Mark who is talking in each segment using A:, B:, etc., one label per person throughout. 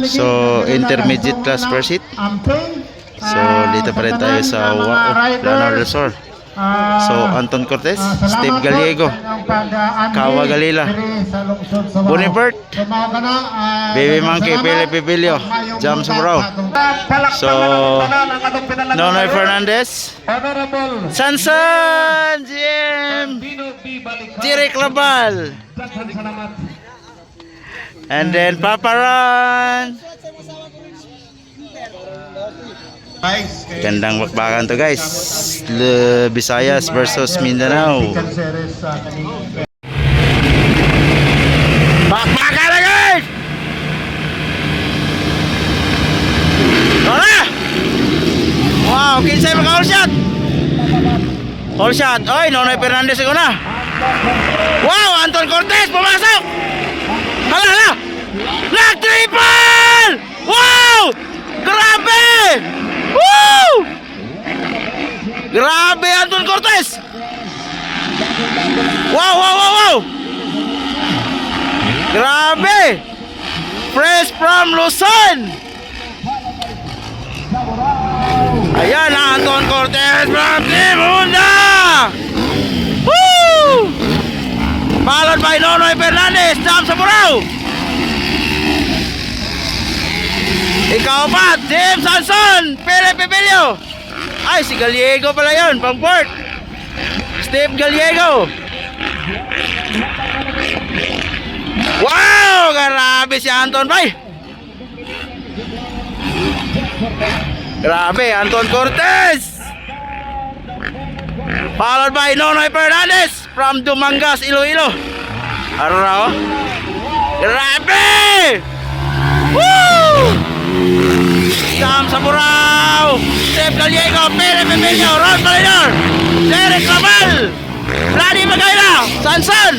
A: So, intermediate class per seat. So, dito pa rin tayo sa Lanao del Sur. So, Anton Cortez, Steve Gallego, Kawa Galila, Bonibert, Baby Monkey, Pele Pibilio, Jam Sumraw. So, Nonoy Fernandez, Sansan, GM, Jeric Labal, and then Paparan. Gandang bakbakan to guys. Visayas versus Mindanao. Bakbakan na guys! Wala! Wow, kinsay mga all shot! All shot! Oy, Nonoy Fernandez ako na! Wow, Anton Cortez pumasok! Hala! Nag-triple! Wow! Grabe! Woo! Grabe Anton Cortez! Wow! Grabe! Fresh from Luzon! Ayan Anton Cortez from Team Honda! Woo! Followed by Nonoy Fernandez, Jam Sumraw! Ikaw pa, James Hanson, Pele Pibilio. Ay, si Gallego pala yun, pang port. Steve Gallego. Wow, grabe si Anton, bay. Grabe, Anton Cortez. Followed by Nonoy Fernandez from Dumangas, Iloilo. Araw. Grabe. Woo! Jam Sumraw, Steve Gallego, Pele Pibilio, Ron Malinor, Jeric Labal, Vladi Magayla, Sansan,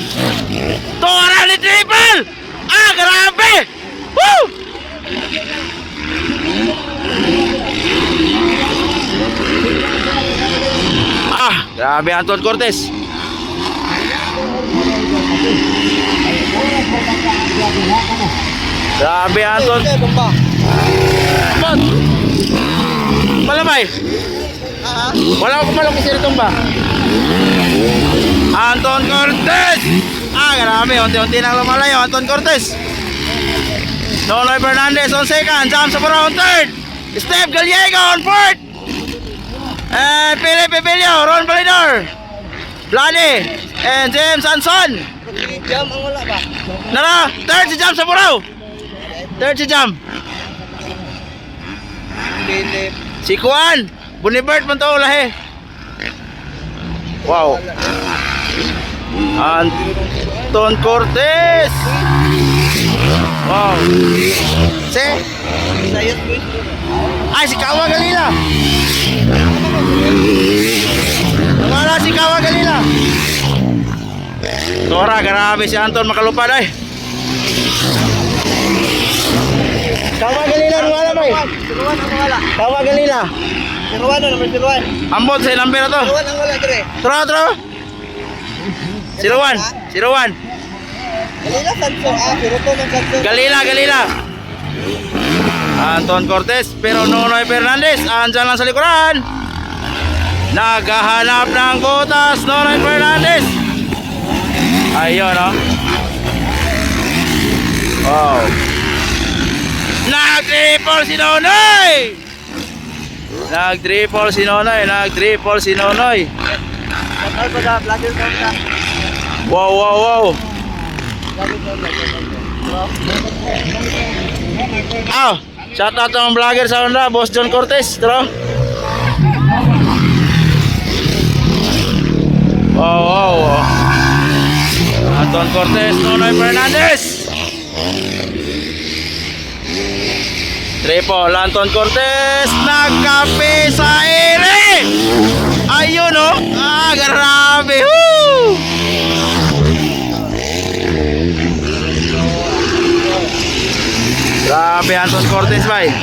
A: Tora ni triple. Ah, grabe! Woo! Ah, grabe Anton Cortez. Grabe Anton. Malamay. Wala ko malaki sir tumba. Anton Cortez. Ah, grabe, unti-unti nang lumalayo Anton Cortez. Nonoy Fernandez on second, Jam Sumraw on third, Steve Gallego on fourth, and Pele Pibilio, Ron Malinor, Vladi, and James Hanson.
B: Jam ang wala ba?
A: Nara, third si Jam Sumraw. Third si Jam. Si Kuan, Bonibert man to lahi. Wow. Anton Cortez. Wow. Si ay, si Kawa Galila. Wala si Kawa Galila. Tora, grabe si Anton makalupad ay. Kawa Galila wala ba?
B: Siruan ang wala.
A: Kawa Galila.
B: Siruan ang number siruan.
A: Ambot sa number na to.
B: Siruan ang wala dire.
A: Tro. Siruan.
B: Galila Sanso. Ah, siruto ng Sanso.
A: Galila. Anton Cortez, pero Nonoy Fernandez andyan lang sa likuran. Naghahanap ng butas Nonoy Fernandez. Ayun oh. Wow. Nag-triple si Nonoy.
B: Bakal pa ka vlogger ka.
A: Wow. Shout out ng vlogger sa Honda, Boss John Cortez, bro. Wow. Anton Cortez, Nonoy Fernandez. Triple, Anton Cortez, nagkape sa ere. Ayun oh. Ah, grabe. Woo! Grabe Anton Cortez, bay.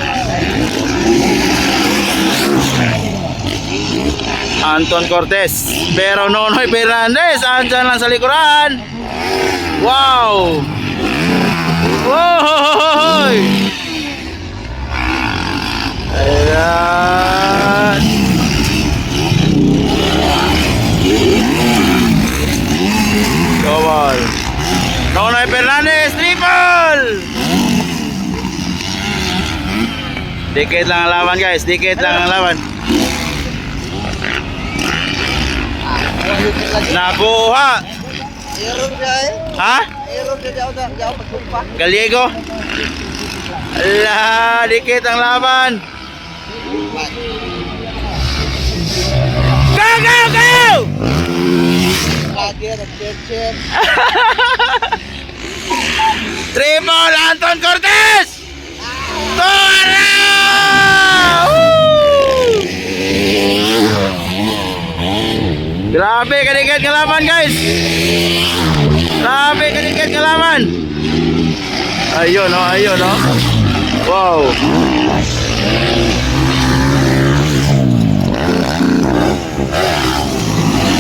A: Anton Cortez. Pero Nonoy Fernandez andyan lang sa likuran. Wow! Wow! Dikit lang ang laban guys, dikit lang ang laban. Nakuha.
B: Mayroon siya eh.
A: Ha?
B: Mayroon siya diyaw magkumpa.
A: Gallego. Ala, dikit ang laban. Go, go, go!
B: Lagi nag-check.
A: Triple Anton Cortez! Tara! Grabe, kadikit kalaban guys! Grabe, kadikit kalaban! Ayun oh, ayun oh. Wow!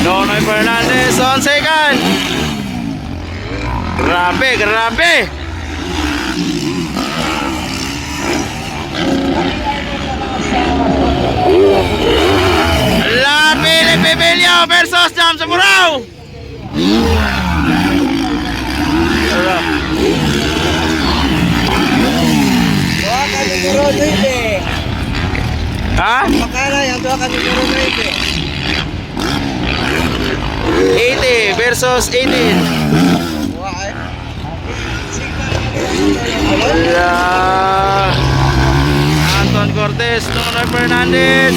A: Nonoy Fernandez on second! Grabe, grabe! La Philippe Bilio versus Jam Samurao.
B: Dua ka siguro dito.
A: Ha?
B: Makana yang dua ka siguro dito.
A: 80 versus 18.
B: Dua ay.
A: Ala. Anton Cortez, Nonoy Fernandez.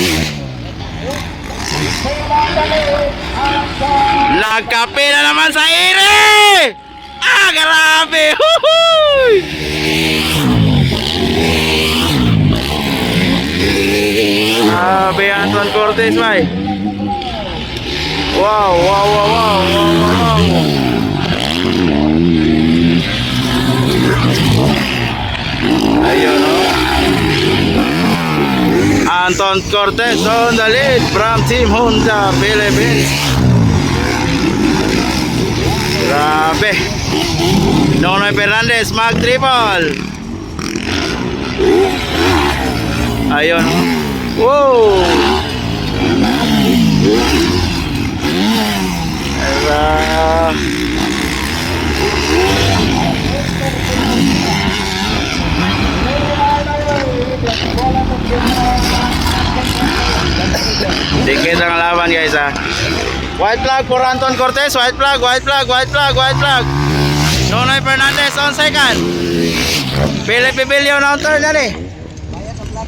A: Nagkape na naman sa ire! Ah, grabe! Huhuy! Grabe, Anton Cortez, may. Wow, wow, wow, wow, wow, wow. Ayun, oh. Anton Cortez on the lead from Team Honda Philippines. Grabe. Nonoy Fernandez mag-triple. Ayun. Wow. Ala. Dikit ang laban guys ha. White flag for Anton Cortez. White flag, white flag, white flag, white flag. Nonoy Fernandez on second. Philippe Bilio na on third na eh.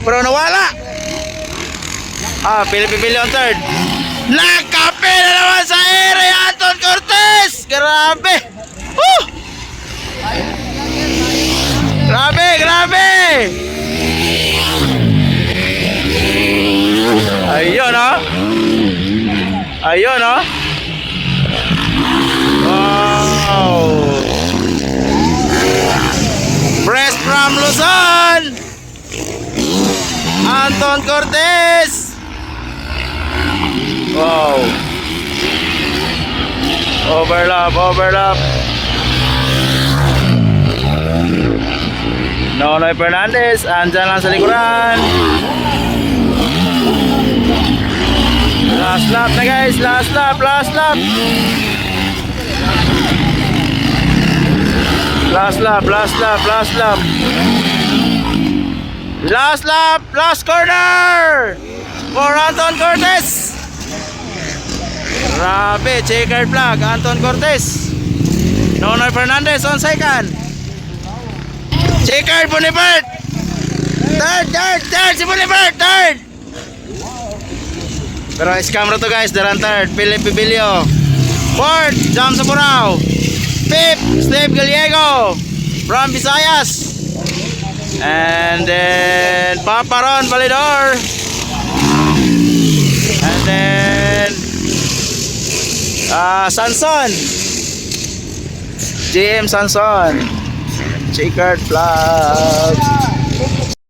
A: Pero nawala. Ah, Philippe Bilio on third. Nakape na naman sa ere Anton Cortez. Grabe. Grabe, grabe. Ayun oh. Ayun oh. Wow. Press from Luzon. Anton Cortez. Wow. Overlap, overlap. Nonoy Fernandez, andyan lang sa likuran. Last lap na guys, last lap, last lap. Last lap, last lap, last lap. Last lap, last corner for Anton Cortez. Grabe, checkered flag, Anton Cortez. Nonoy Fernandez on second. Checkered, Bonifert. Third, si Bonifert, third. Pero scam to guys, daran third, Philippe Bilio. Fourth, Jam Samurao. Fifth, Steve Gallego from Visayas. And then Paparon Validor. And then Sanson. JM Sanson. Checkered flags.